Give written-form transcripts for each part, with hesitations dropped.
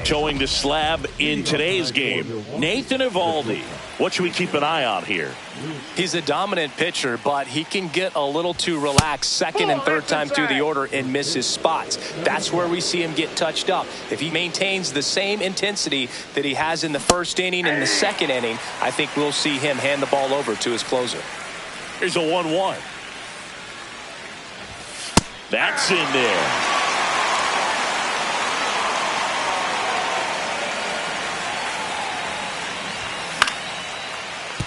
Towing the slab in today's game, Nathan Eovaldi. What should we keep an eye on here? He's a dominant pitcher, but he can get a little too relaxed second and third time through the order and miss his spots. That's where we see him get touched up. If he maintains the same intensity that he has in the first inning and the second inning, I think we'll see him hand the ball over to his closer. Here's a 1-1. That's in there.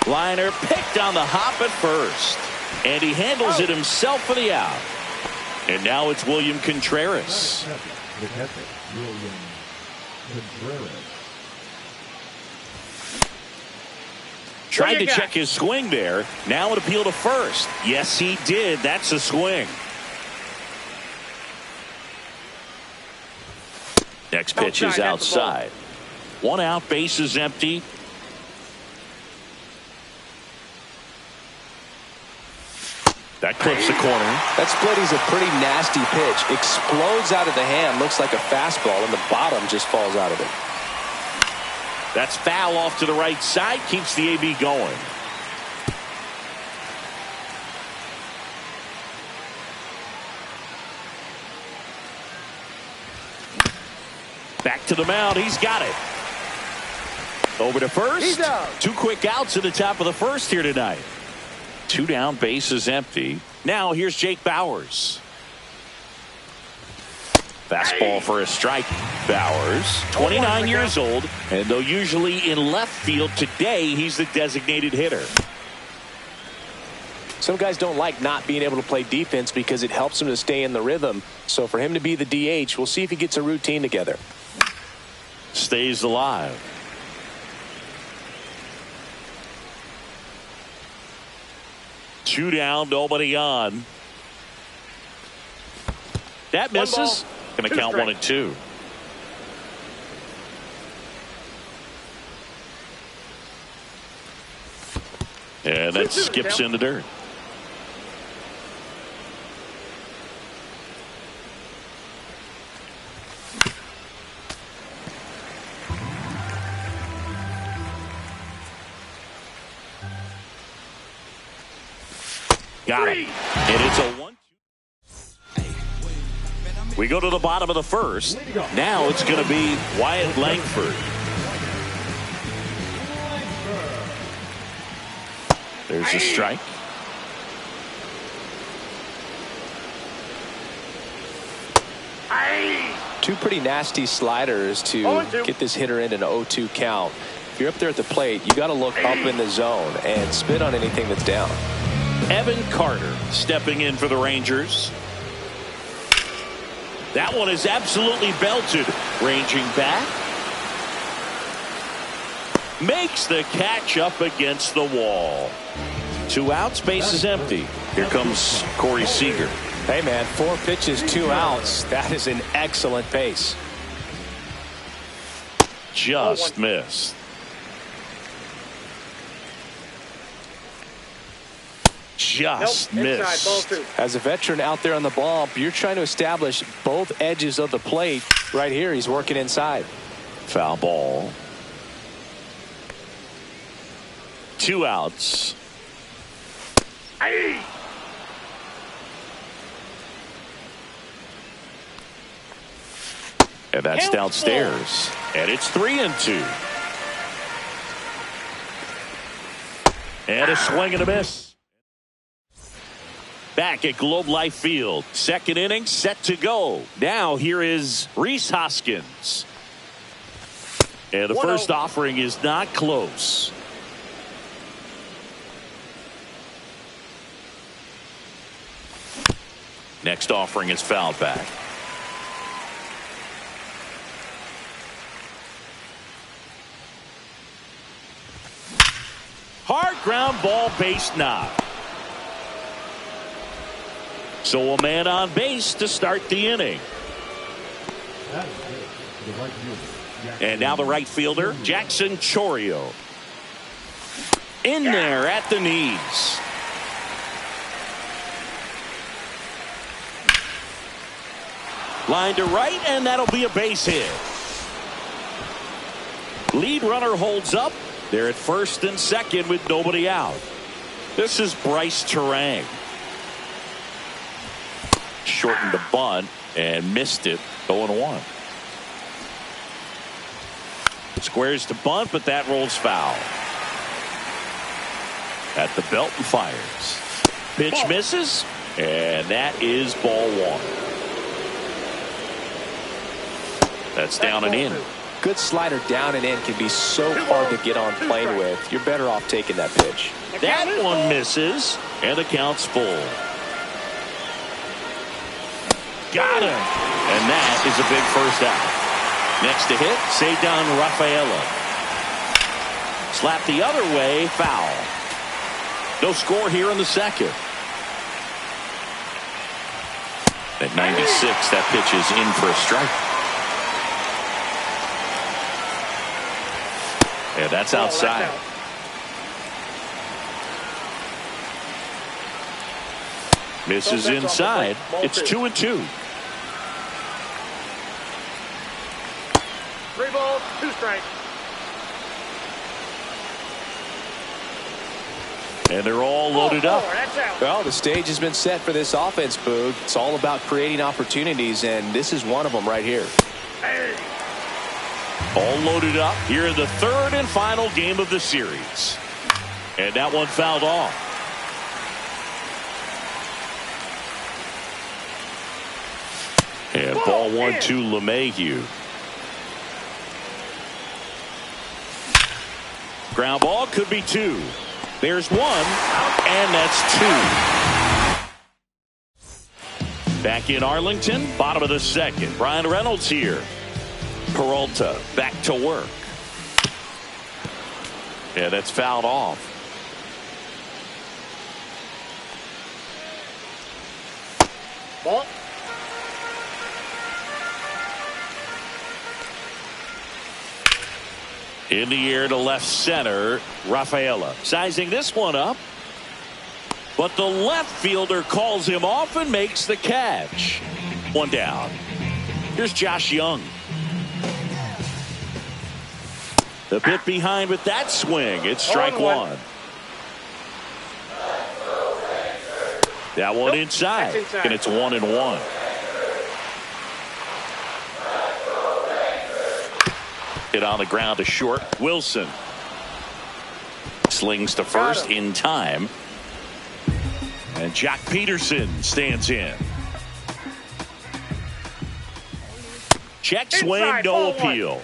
Liner picked on the hop at first. And he handles it himself for the out. And now it's William Contreras. Tried to check his swing there. Now it appealed to first. Yes, he did. That's a swing. Next pitch is outside. 1 out, base is empty. That clips the corner. That split is a pretty nasty pitch. Explodes out of the hand. Looks like a fastball, and the bottom just falls out of it. That's foul off to the right side. Keeps the AB going. Back to the mound. He's got it. Over to first. 2 quick outs at the top of the first here tonight. 2 down, base is empty. Now here's Jake Bauers. Fastball for a strike. Bauers, 29 years old, and though usually in left field, today he's the designated hitter. Some guys don't like not being able to play defense because it helps them to stay in the rhythm. So for him to be the DH, we'll see if he gets a routine together. Stays alive. Two down, nobody on. That misses. Going to count 1 and 2. And that skips in the dirt. Got it. And it's a 1-2. We go to the bottom of the first. Now it's going to be Wyatt Langford. There's a strike. Two pretty nasty sliders to get this hitter in an 0-2 count. If you're up there at the plate, you got to look up in the zone and spit on anything that's down. Evan Carter stepping in for the Rangers. That one is absolutely belted. Ranging back. Makes the catch up against the wall. 2 outs, base is empty. Here comes Corey Seager. Hey man, 4 pitches, 2 outs. That is an excellent pace. Just missed. Just missed. As a veteran out there on the ball, you're trying to establish both edges of the plate. Right here, he's working inside. Foul ball. 2 outs. And that's downstairs. And it's 3 and 2. And a swing and a miss. Back at Globe Life Field. Second inning set to go. Now here is Rhys Hoskins. And the first offering is not close. Next offering is fouled back. Hard ground ball, base knock. So a man on base to start the inning. And now the right fielder, Jackson Chourio. In there at the knees. Line to right, and that'll be a base hit. Lead runner holds up. They're at first and second with nobody out. This is Bryce Turang. Shortened the bunt and missed it. 0-1. Squares to bunt, but that rolls foul. At the belt and fires. Pitch misses, and that is ball one. That's down and in. Good slider down and in can be so hard to get on plane with. You're better off taking that pitch. That one misses, and the count's full. Got him. And that is a big first out. Next to hit, Ceddanne Rafaela. Slap the other way, foul. No score here in the second. At 96, that pitch is in for a strike. And that's outside. Misses inside. It's 2-2. 3 balls, 2 strikes. And they're all loaded up. Well, the stage has been set for this offense, Boog. It's all about creating opportunities, and this is one of them right here. All loaded up here in the third and final game of the series. And that one fouled off. And ball 1 to LeMahieu. Ground ball could be 2. There's 1, and that's 2. Back in Arlington, bottom of the second. Brian Reynolds here. Peralta back to work. Yeah, that's fouled off. Ball. In the air to left center, Rafaela sizing this one up. But the left fielder calls him off and makes the catch. 1 down. Here's Josh Young. The bit behind with that swing. It's strike 1. That one inside. And it's 1-1. Hit on the ground to short. Wilson slings to first in time. And Jack Peterson stands in. Check swing, no appeal.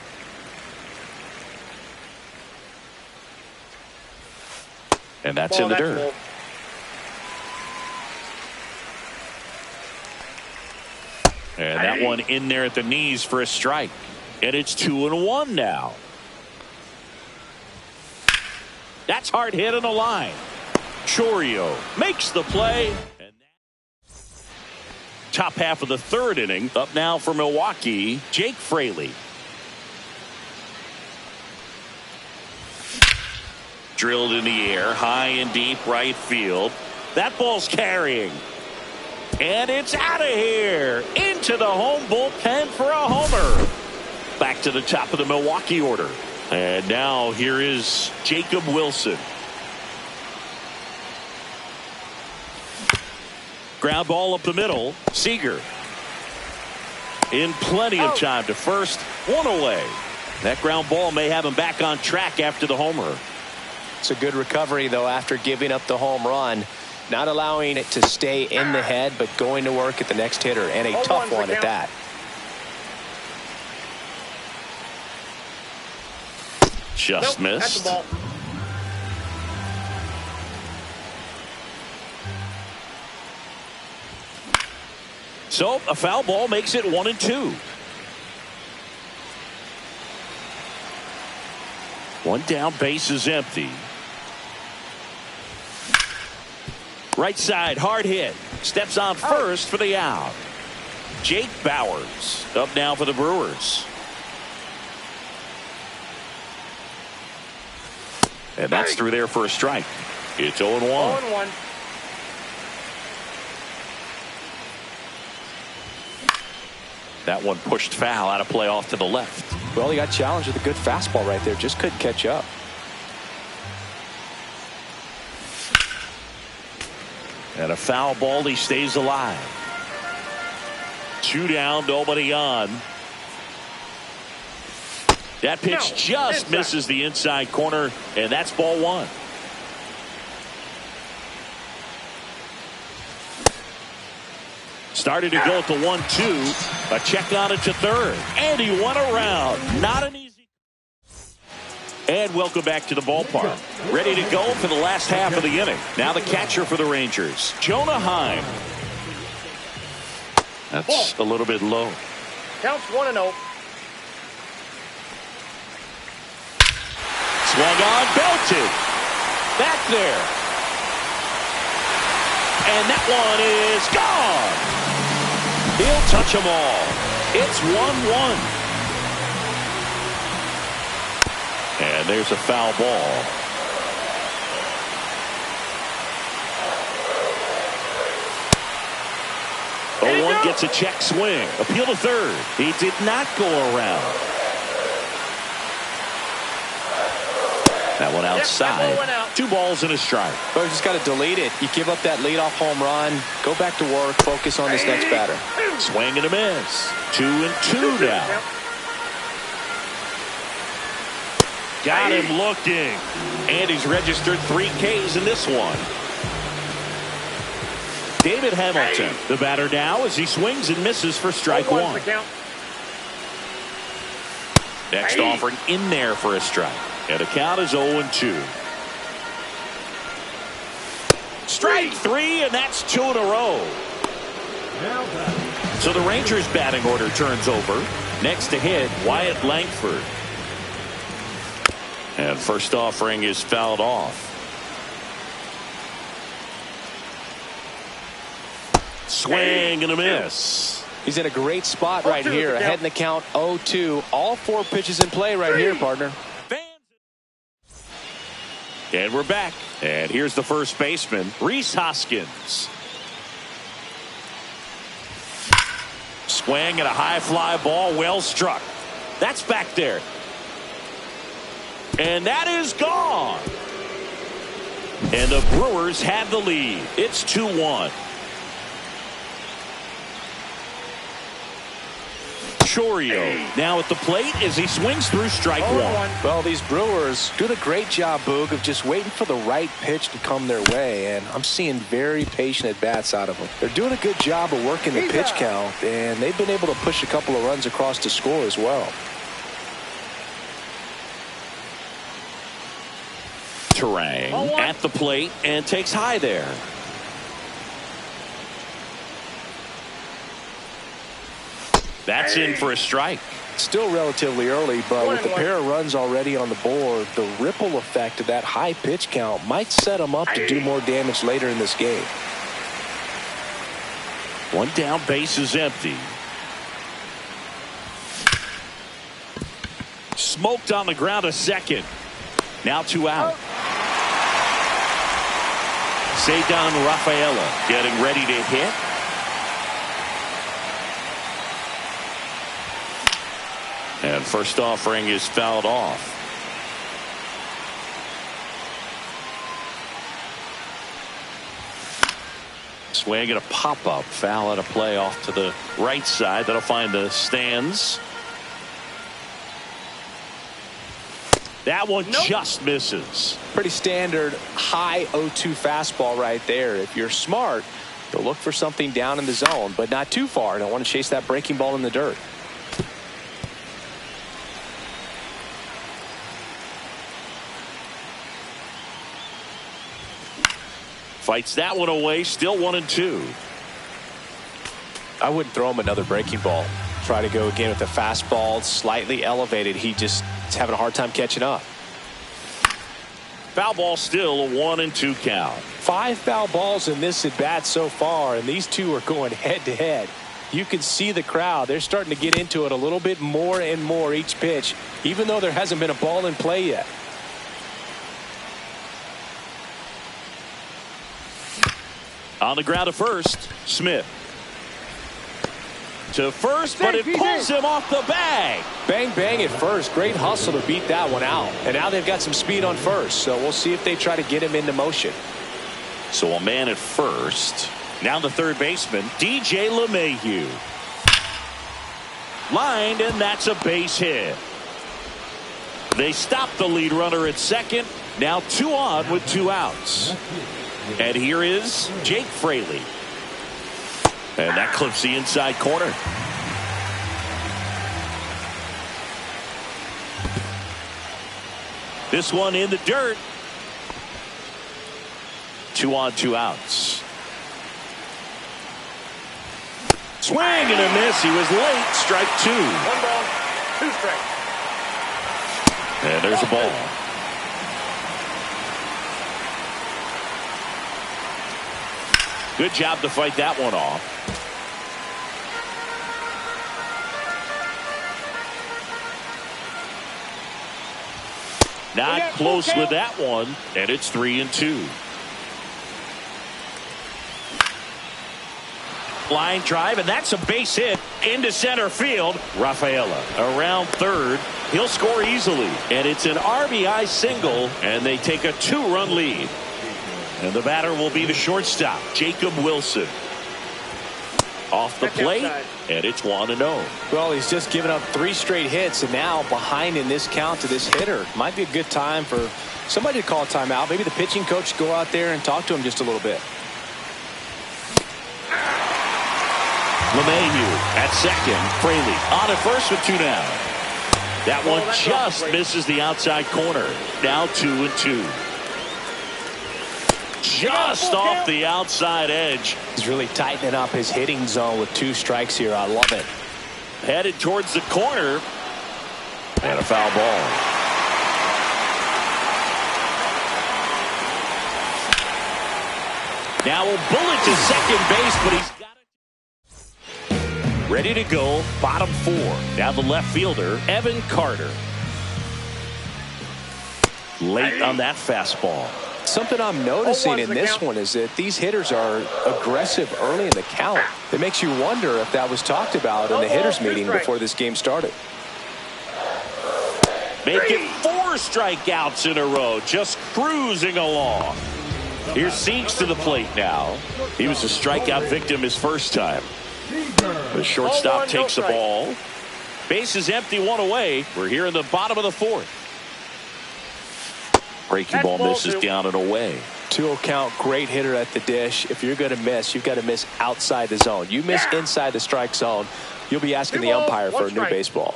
And that's in the dirt. And that one in there at the knees for a strike. And it's 2-1 now. That's hard hit on the line. Chourio makes the play. And top half of the third inning. Up now for Milwaukee, Jake Fraley. Drilled in the air, high and deep right field. That ball's carrying. And it's out of here. Into the home bullpen for a homer. Back to the top of the Milwaukee order. And now here is Jacob Wilson. Ground ball up the middle. Seager. In plenty of time to first. 1 away. That ground ball may have him back on track after the homer. It's a good recovery, though, after giving up the home run. Not allowing it to stay in the head, but going to work at the next hitter. And a tough one at that. Just missed. So a foul ball makes it 1-2. 1 down, base is empty. Right side, hard hit. Steps on first for the out. Jake Bauers up now for the Brewers. And that's through there for a strike. It's 0-1. 0-1. That one pushed foul out of play off to the left. Well, he got challenged with a good fastball right there. Just couldn't catch up. And a foul ball. He stays alive. 2 down, nobody on. That pitch just misses the inside corner, and that's ball 1. Started to go at the 1-2. A check on it to third. And he won around. Not an easy. And welcome back to the ballpark. Ready to go for the last half of the inning. Now the catcher for the Rangers, Jonah Heim. That's a little bit low. Counts 1-0. Swung on, belted. Back there. And that one is gone. He'll touch them all. It's 1-1. And there's a foul ball. One gets a check swing. Appeal to third. He did not go around. That one outside. Yep, that 2 balls and a strike. Well, you just got to delete it. You give up that leadoff home run. Go back to work. Focus on this next batter. Swing and a miss. 2-2 now. Got him looking. And he's registered 3 Ks in this one. David Hamilton, the batter now, as he swings and misses for strike 1. Next offering in there for a strike. And the count is 0-2. Strike 3, and that's 2 in a row. So the Rangers batting order turns over. Next to hit, Wyatt Langford. And first offering is fouled off. Swing and a miss. He's in a great spot right here. Ahead in the count 0-2. All 4 pitches in play right here, partner. And we're back. And here's the first baseman, Rhys Hoskins. Swing and a high fly ball, well struck. That's back there. And that is gone. And the Brewers have the lead. It's 2-1. Chourio now at the plate as he swings through strike 1. Well, these Brewers doing a great job, Boog, of just waiting for the right pitch to come their way, and I'm seeing very patient at-bats out of them. They're doing a good job of working the pitch count, and they've been able to push a couple of runs across to score as well. Turang at the plate and takes high there. That's in for a strike. Still relatively early, but with a pair of runs already on the board, the ripple effect of that high pitch count might set them up to do more damage later in this game. 1 down, base is empty. Smoked on the ground a second. Now 2 out. Ceddanne Rafaela getting ready to hit. And first offering is fouled off. Swing and a pop-up. Foul at a play off to the right side. That'll find the stands. That one just misses. Pretty standard high 0-2 fastball right there. If you're smart, you'll look for something down in the zone, but not too far. Don't want to chase that breaking ball in the dirt. Fights that one away. Still 1-2. I wouldn't throw him another breaking ball. Try to go again with the fastball slightly elevated. He just is having a hard time catching up. Foul ball, still a 1-2 count. 5 foul balls in this at bat so far, and these two are going head to head. You can see the crowd. They're starting to get into it a little bit more and more each pitch, even though there hasn't been a ball in play yet. On the ground to first, Smith. To first, but it pulls him off the bag. Bang, bang at first. Great hustle to beat that one out. And now they've got some speed on first, so we'll see if they try to get him into motion. So a man at first. Now the third baseman, DJ LeMahieu. Lined, and that's a base hit. They stop the lead runner at second. Now 2 on with 2 outs. And here is Jake Fraley. And that clips the inside corner. This one in the dirt. 2 on, 2 outs. Swing and a miss. He was late. Strike 2. 1 ball, 2 strikes. And there's a ball. Good job to fight that one off. Not close with that one, and it's 3-2. Line drive, and that's a base hit into center field. Rafaela around third. He'll score easily, and it's an RBI single, and they take a 2-run lead. And the batter will be the shortstop, Jacob Wilson. Off the plate, and it's 1-0. Well, he's just given up 3 straight hits, and now behind in this count to this hitter. Might be a good time for somebody to call a timeout. Maybe the pitching coach go out there and talk to him just a little bit. LeMahieu at second. Fraley on at first with 2 down. That one just misses the outside corner. Now 2-2. Just off the outside edge. He's really tightening up his hitting zone with 2 strikes here. I love it. Headed towards the corner. And a foul ball. Now a bullet to second base, but he's got it. Ready to go. Bottom 4. Now the left fielder, Evan Carter. Late on that fastball. Something I'm noticing in this one is that these hitters are aggressive early in the count. It makes you wonder if that was talked about in the hitters meeting before this game started. Making 4 strikeouts in a row, just cruising along. Here's Seeks to the plate now. He was a strikeout victim his first time. The shortstop takes the ball. Base is empty, 1 away. We're here in the bottom of the 4th. Breaking ball misses down and away. 2-0 count, great hitter at the dish. If you're going to miss, you've got to miss outside the zone. You miss inside the strike zone, you'll be asking the umpire for a new baseball.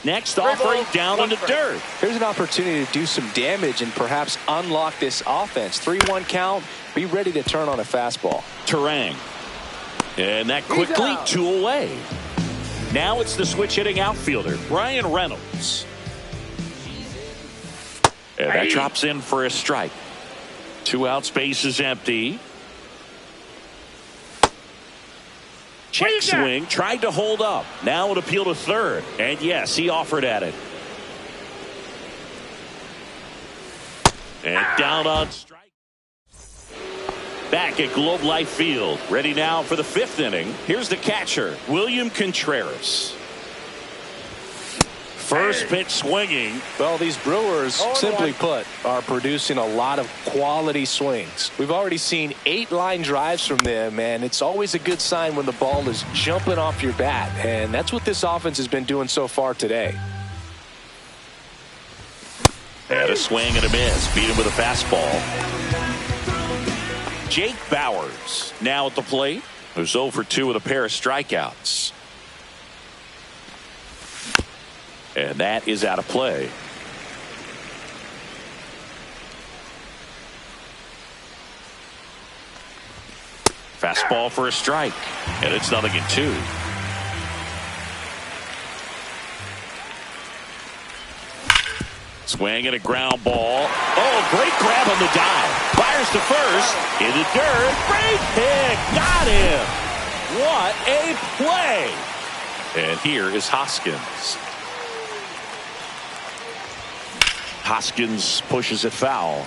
Next offering down in the dirt. Here's an opportunity to do some damage and perhaps unlock this offense. 3-1 count. Be ready to turn on a fastball. Terang. And that quickly 2 away. Now it's the switch hitting outfielder, Brian Reynolds. And that drops in for a strike. 2 outs, base is empty. Check swing, tried to hold up. Now an appeal to third. And yes, he offered at it. And down on strike. Back at Globe Life Field. Ready now for the 5th inning. Here's the catcher, William Contreras. First pitch swinging. Well, these Brewers, simply put, are producing a lot of quality swings. We've already seen 8 line drives from them, and it's always a good sign when the ball is jumping off your bat, and that's what this offense has been doing so far today. And a swing and a miss. Beat him with a fastball. Jake Bauers now at the plate. Who's 0 for 2 with a pair of strikeouts. And that is out of play. Fastball for a strike. And it's 0-2. Swing and a ground ball. Oh, great grab on the dive. Fires to first. In the dirt. Great pick. Got him. What a play. And here is Hoskins. Hoskins pushes it foul.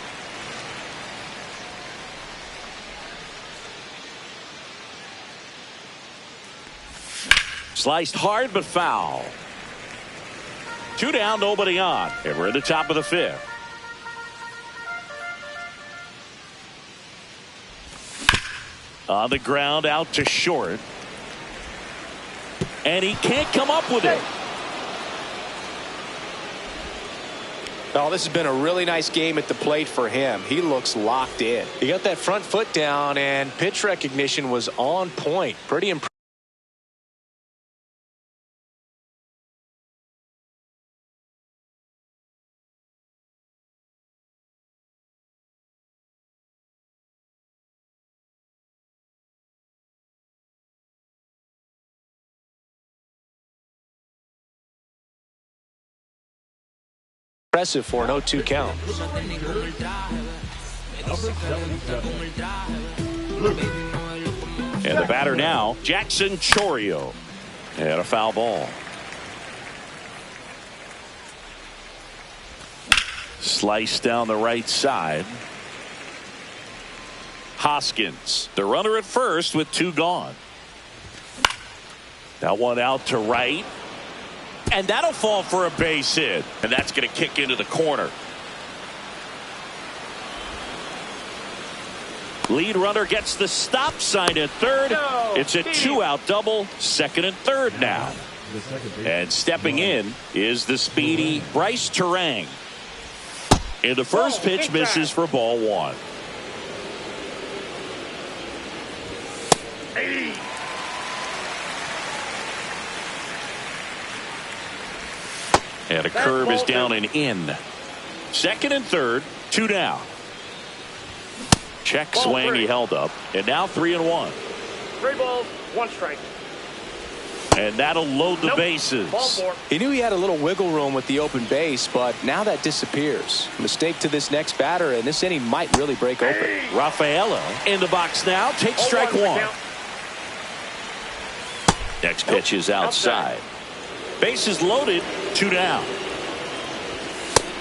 Sliced hard but foul. 2 down, nobody on. And we're in the top of the 5th. On the ground, out to short. And he can't come up with it. Oh, this has been a really nice game at the plate for him. He looks locked in. He got that front foot down, and pitch recognition was on point. Pretty impressive. For an 0-2 count. And the batter now, Jackson Chourio. And a foul ball. Slice down the right side. Hoskins, the runner at first with 2 gone. That one out to right. And that'll fall for a base hit. And that's going to kick into the corner. Lead runner gets the stop sign at third. No, it's a 2-out double, second and third now. And stepping in is the speedy Bryce Turang. And the first pitch misses for ball 1. And a curve is down and in. Second and third, 2 down. Check swing, he held up. And now 3-1. 3 balls, 1 strike. And that'll load the bases. He knew he had a little wiggle room with the open base, but now that disappears. Mistake to this next batter, and this inning might really break open. Rafaela in the box now. Takes strike 1. Next pitch is outside. Bases loaded, 2 down.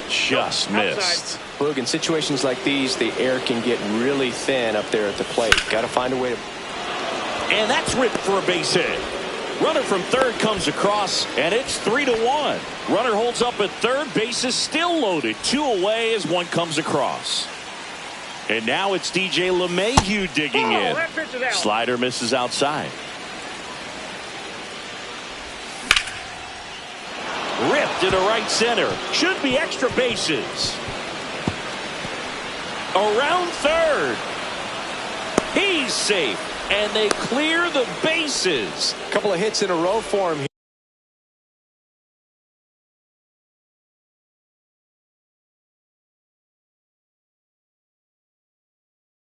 Just missed. Look, in situations like these, the air can get really thin up there at the plate. Got to find a way to. And that's ripped for a base hit. Runner from third comes across, and it's 3-1. Runner holds up at third. Bases still loaded. 2 away as one comes across. And now it's DJ LeMahieu digging in. Slider misses outside. Ripped into right center. Should be extra bases. Around third. He's safe. And they clear the bases. A couple of hits in a row for him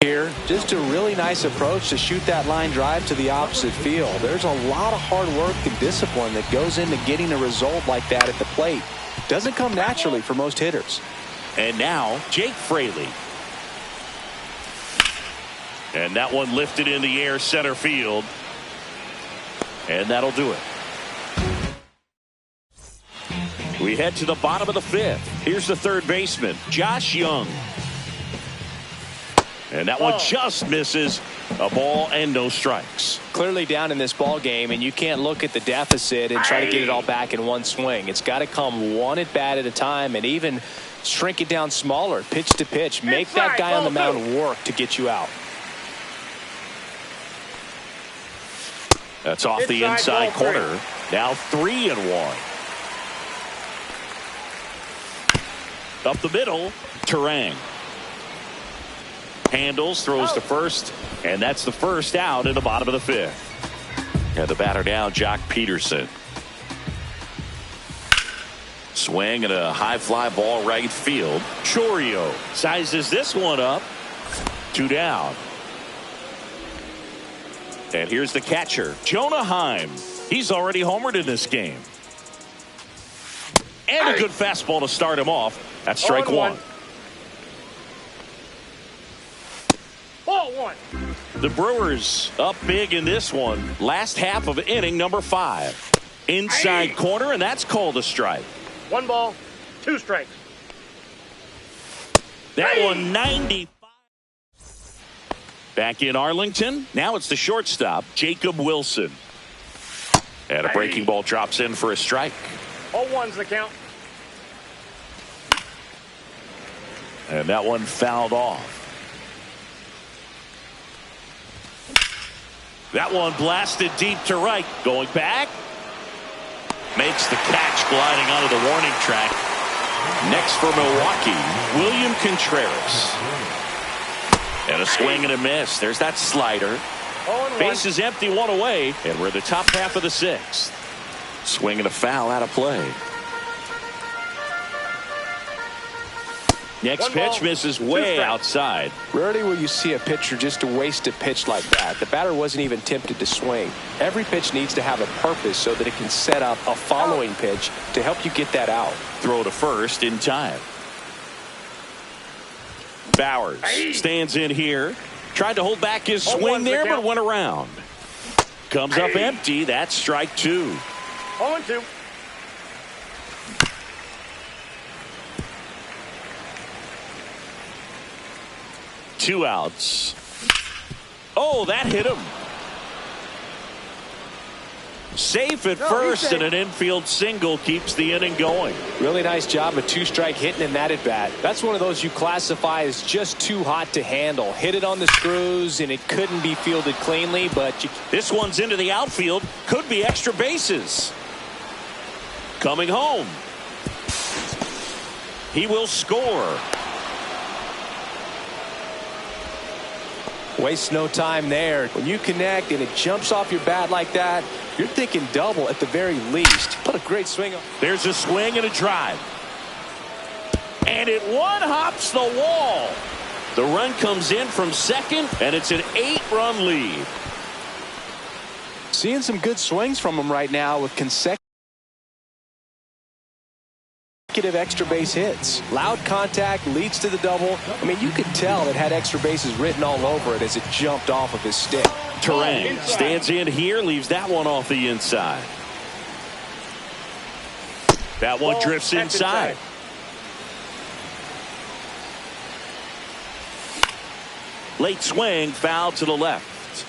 here. Just a really nice approach to shoot that line drive to the opposite field. There's a lot of hard work and discipline that goes into getting a result like that at the plate. Doesn't come naturally for most hitters. And now Jake Fraley. And that one lifted in the air center field. And that'll do it. We head to the bottom of the 5th. Here's the third baseman, Josh Young. And that one just misses. A ball and no strikes. Clearly down in this ball game, and you can't look at the deficit and try to get it all back in one swing. It's got to come one at bat at a time, and even shrink it down smaller, pitch to pitch. Make that guy on the mound work to get you out. That's off the inside corner. Now 3-1. Up the middle, Turang. Handles, throws to first, and that's the first out in the bottom of the 5th. And the batter now, Jock Peterson. Swing and a high fly ball right field. Chourio sizes this one up. 2 down. And here's the catcher, Jonah Heim. He's already homered in this game. And a good fastball to start him off. That's strike 1. Ball 1. The Brewers up big in this one. Last half of inning number 5. Inside corner, and that's called a strike. 1 ball, 2 strikes. That one 95. Back in Arlington. Now it's the shortstop, Jacob Wilson. And a breaking ball drops in for a strike. All ones the count. And that one fouled off. That one blasted deep to right. Going back. Makes the catch, gliding onto the warning track. Next for Milwaukee, William Contreras. And a swing and a miss. There's that slider. Base is empty, one away, and we're in the top half of the sixth. Swing and a foul out of play. Next pitch misses way outside. Rarely will you see a pitcher just waste a pitch like that. The batter wasn't even tempted to swing. Every pitch needs to have a purpose so that it can set up a following pitch to help you get that out. Throw to first in time. Bowers stands in here. Tried to hold back his swing there, but went around. Comes up empty. That's strike two. 0-2. Two outs. Oh, that hit him. Safe at first, and an infield single keeps the inning going. Really nice job of two-strike hitting in that at bat. That's one of those you classify as just too hot to handle. Hit it on the screws, and it couldn't be fielded cleanly, but this one's into the outfield. Could be extra bases. Coming home. He will score. Waste no time there. When you connect and it jumps off your bat like that, you're thinking double at the very least. Put a great swing on. There's a swing and a drive. And it one-hops the wall. The run comes in from second, and it's an 8-run lead. Seeing some good swings from him right now with consecutive extra base hits. Loud contact leads to the double. I mean, you could tell it had extra bases written all over it as it jumped off of his stick. Turang stands in here, leaves that one off the inside. That one drifts inside. Late swing, foul to the left.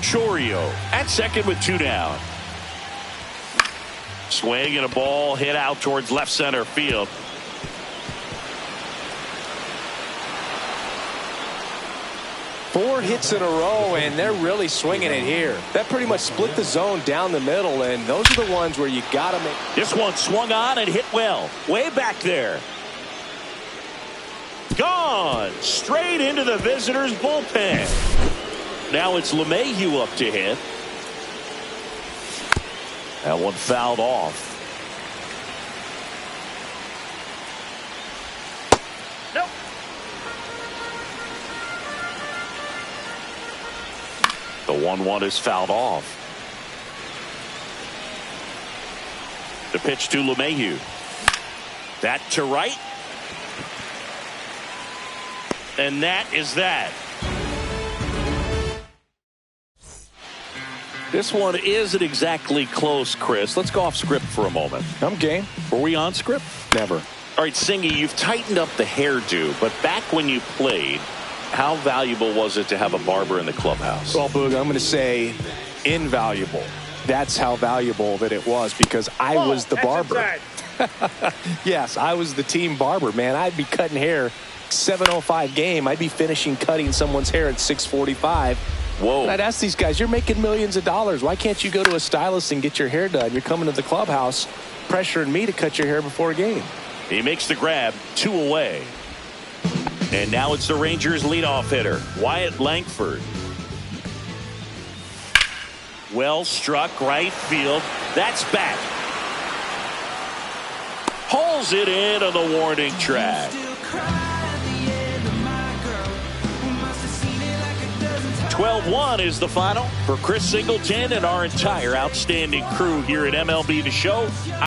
Chourio at second with two down. Swing and a ball hit out towards left center field. Four hits in a row, and they're really swinging it here. That pretty much split the zone down the middle, and those are the ones where you got to make. This one swung on and hit well. Way back there. Gone. Straight into the visitors' bullpen. Now it's LeMahieu up to hit. That one fouled off. Nope. The 1-1 is fouled off. The pitch to LeMahieu. That to right. And that is that. This one isn't exactly close, Chris. Let's go off script for a moment. I'm game. Were we on script? Never. All right, Singy, you've tightened up the hairdo, but back when you played, how valuable was it to have a barber in the clubhouse? Well, Boog, I'm going to say invaluable. That's how valuable that it was because I was the barber. Yes, I was the team barber, man. I'd be cutting hair 7:05 game. I'd be finishing cutting someone's hair at 6:45. Whoa. And I'd ask these guys, you're making millions of dollars. Why can't you go to a stylist and get your hair done? You're coming to the clubhouse pressuring me to cut your hair before a game. He makes the grab, 2 away. And now it's the Rangers leadoff hitter, Wyatt Langford. Well struck right field. That's back. Hauls it in on the warning track. 12-1 is the final for Chris Singleton and our entire outstanding crew here at MLB The Show.